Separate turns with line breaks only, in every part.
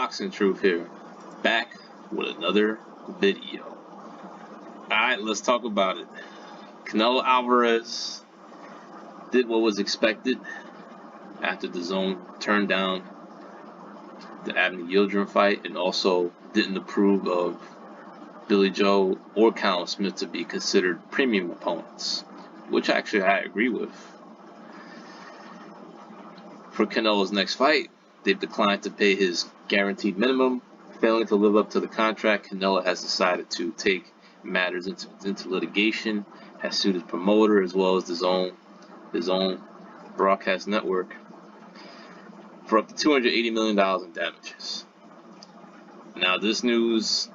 Boxing Truth here, back with another video. Alright, let's talk about it. Canelo Alvarez did what was expected after the zone turned down the Abney Yildirim fight, and also didn't approve of Billy Joe or Callum Smith to be considered premium opponents, which actually I agree with. For Canelo's next fight, they've declined to pay his guaranteed minimum. Failing to live up to the contract, Canelo has decided to take matters into litigation, has sued his promoter as well as his own broadcast network for up to $280 million in damages. Now, this news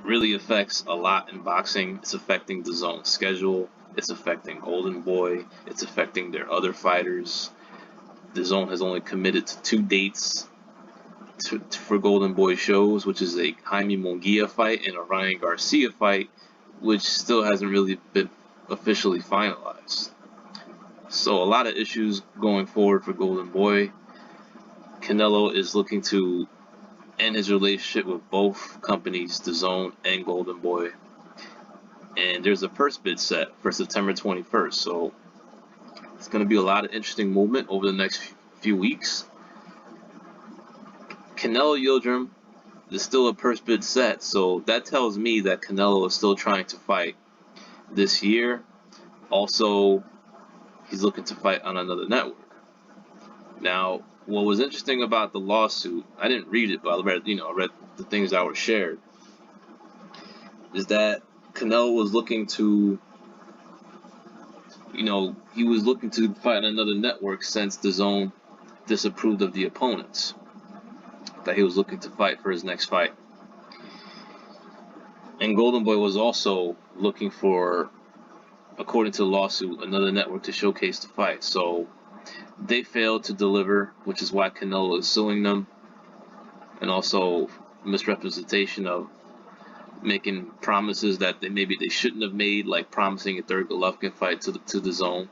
really affects a lot in boxing. It's affecting the zone's schedule. It's affecting Golden Boy. It's affecting their other fighters. The zone has only committed to 2 dates for Golden Boy shows, which is a Jaime Munguia fight and a Ryan Garcia fight, which still hasn't really been officially finalized. So a lot of issues going forward for Golden Boy. Canelo is looking to end his relationship with both companies, the Zone and Golden Boy. And there's a purse bid set for September 21st. So it's going to be a lot of interesting movement over the next few weeks. Canelo Yildirim is still a purse bid set, so that tells me that Canelo is still trying to fight this year. Also, he's looking to fight on another network. Now, what was interesting about the lawsuit, I didn't read it, but I read the things that were shared, is that Canelo was looking to, he was looking to fight on another network since the Zone disapproved of the opponents that he was looking to fight for his next fight. And Golden Boy was also looking for, according to the lawsuit, another network to showcase the fight. So they failed to deliver, which is why Canelo is suing them. And also misrepresentation of making promises that maybe they shouldn't have made, like promising a third Golovkin fight to the Zone.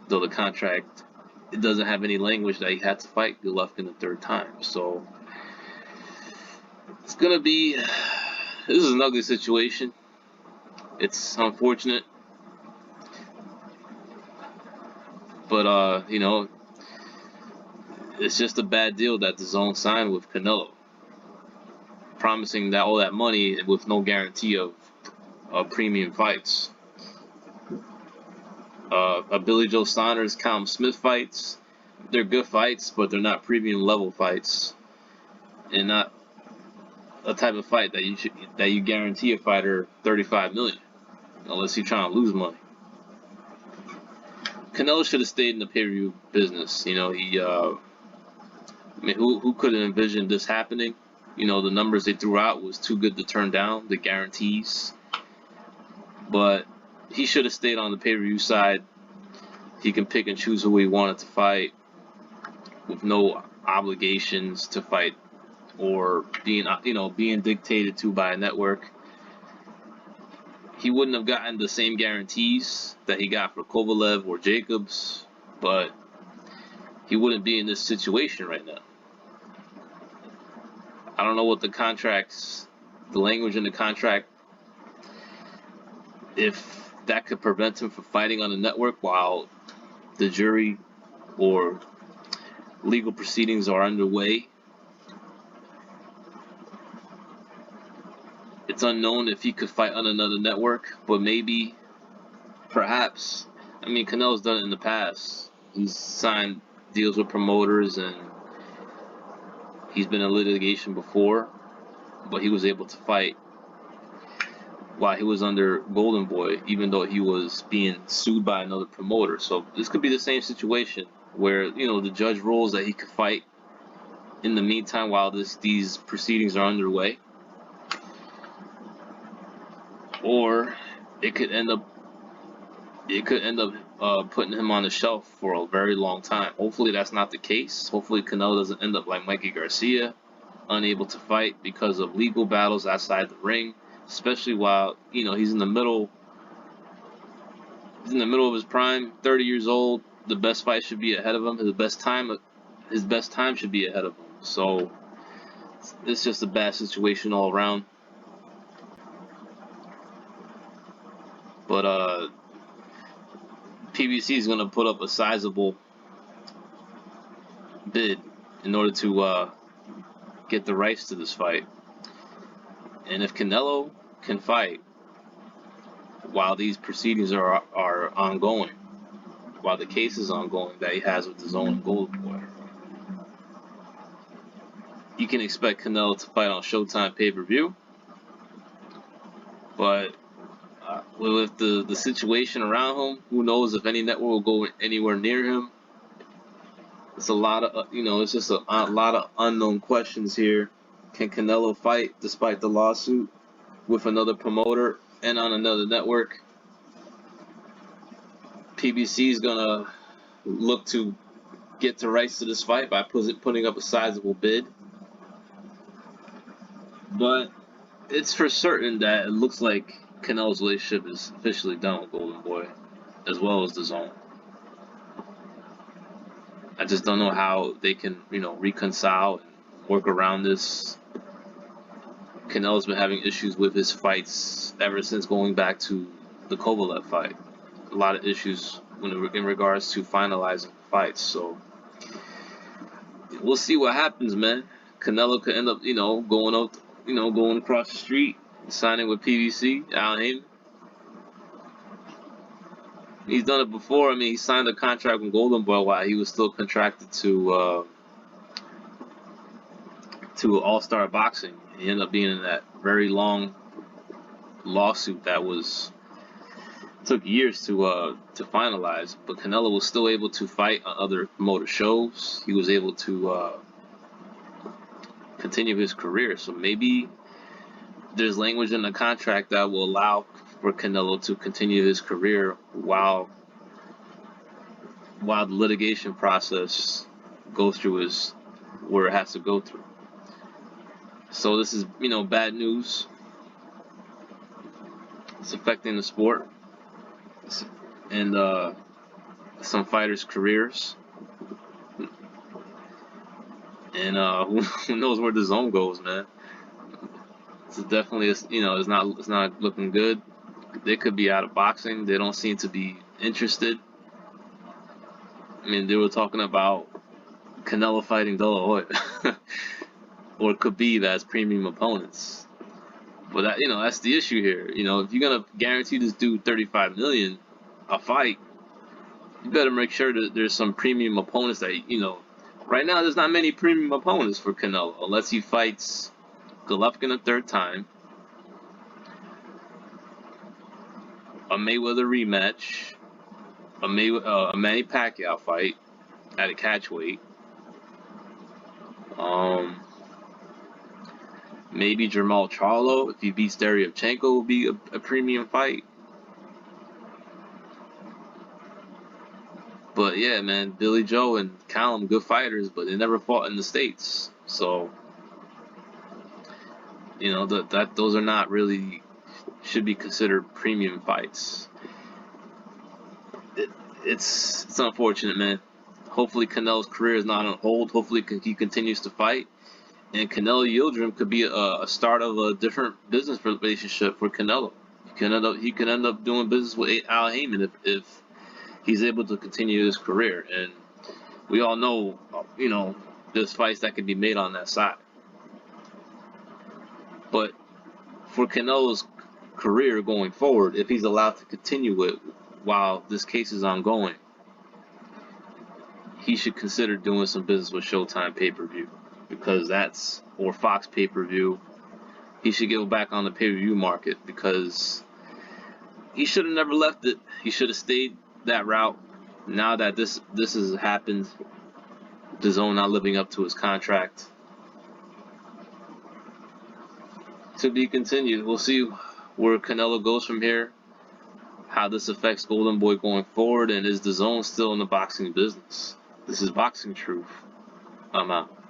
Though the contract, it doesn't have any language that he had to fight Golovkin the third time. So it's gonna be, this is an ugly situation. It's unfortunate, but it's just a bad deal that the Zone signed with Canelo, promising that all that money with no guarantee of premium fights. A Billy Joe Saunders, Callum Smith fights, they're good fights, but they're not premium level fights, and not a type of fight that you guarantee a fighter $35 million, unless you're trying to lose money. Canelo should have stayed in the pay-per-view business. Who could have envisioned this happening? The numbers they threw out was too good to turn down, the guarantees. But he should have stayed on the pay-per-view side. He can pick and choose who he wanted to fight with no obligations to fight or being dictated to by a network. He wouldn't have gotten the same guarantees that he got for Kovalev or Jacobs, but he wouldn't be in this situation right now. I don't know what the language in the contract, if that could prevent him from fighting on the network while the jury or legal proceedings are underway. It's unknown if he could fight on another network, but maybe, perhaps. Canelo's done it in the past. He's signed deals with promoters and he's been in litigation before, but he was able to fight while he was under Golden Boy, even though he was being sued by another promoter. So this could be the same situation where, the judge rules that he could fight in the meantime while these proceedings are underway. Or it could end up putting him on the shelf for a very long time. Hopefully that's not the case. Hopefully Canelo doesn't end up like Mikey Garcia, unable to fight because of legal battles outside the ring, especially while he's in the middle of his prime, 30 years old. The best fight should be ahead of him. His best time should be ahead of him. So it's just a bad situation all around. But PBC is gonna put up a sizable bid in order to get the rights to this fight. And if Canelo can fight while these proceedings are ongoing, while the case is ongoing that he has with his own Golden Boy, you can expect Canelo to fight on Showtime pay-per-view. But with the situation around him, who knows if any network will go anywhere near him. It's a lot of it's just a lot of unknown questions here. Can Canelo fight despite the lawsuit with another promoter and on another network? PBC is gonna look to get the rights to this fight by putting up a sizable bid. But it's for certain that it looks like Canelo's relationship is officially done with Golden Boy, as well as the Zone. I just don't know how they can, reconcile and work around this. Canelo's been having issues with his fights ever since going back to the Kovalev fight. A lot of issues in regards to finalizing fights. So we'll see what happens, man. Canelo could end up, going across the street, signing with PBC, Al Haymon. He's done it before. I mean, he signed a contract with Golden Boy while he was still contracted to All-Star Boxing. He ended up being in that very long lawsuit that took years to finalize. But Canelo was still able to fight on other promoter shows. He was able to continue his career. So maybe there's language in the contract that will allow for Canelo to continue his career while the litigation process goes through where it has to go through. So this is, bad news. It's affecting the sport and some fighters' careers. And who knows where the Zone goes, man. It's definitely, it's not looking good. They could be out of boxing. They don't seem to be interested. I mean, they were talking about Canelo fighting De La Hoya or Khabib as premium opponents. But that's the issue here. If you're gonna guarantee this dude $35 million a fight, you better make sure that there's some premium opponents that Right now, there's not many premium opponents for Canelo unless he fights Golovkin a third time, a Mayweather rematch, a Manny Pacquiao fight at a catchweight. Maybe Jermall Charlo, if he beats Derevchenko, will be a premium fight. But yeah, man, Billy Joe and Callum, good fighters, but they never fought in the States. So, those are not really, should be considered premium fights. It's unfortunate, man. Hopefully Canelo's career is not on hold. Hopefully he continues to fight. And Canelo Yildirim could be a start of a different business relationship for Canelo. He can end up doing business with Al Haymon if he's able to continue his career. And we all know, there's fights that can be made on that side. But for Canelo's career going forward, if he's allowed to continue it while this case is ongoing, he should consider doing some business with Showtime pay-per-view, or Fox pay-per-view. He should go back on the pay-per-view market because he should have never left it. He should have stayed that route. Now that this has happened, DAZN not living up to his contract. To be continued. We'll see where Canelo goes from here, how this affects Golden Boy going forward, and is DAZN still in the boxing business? This is Boxing Truth. I'm out.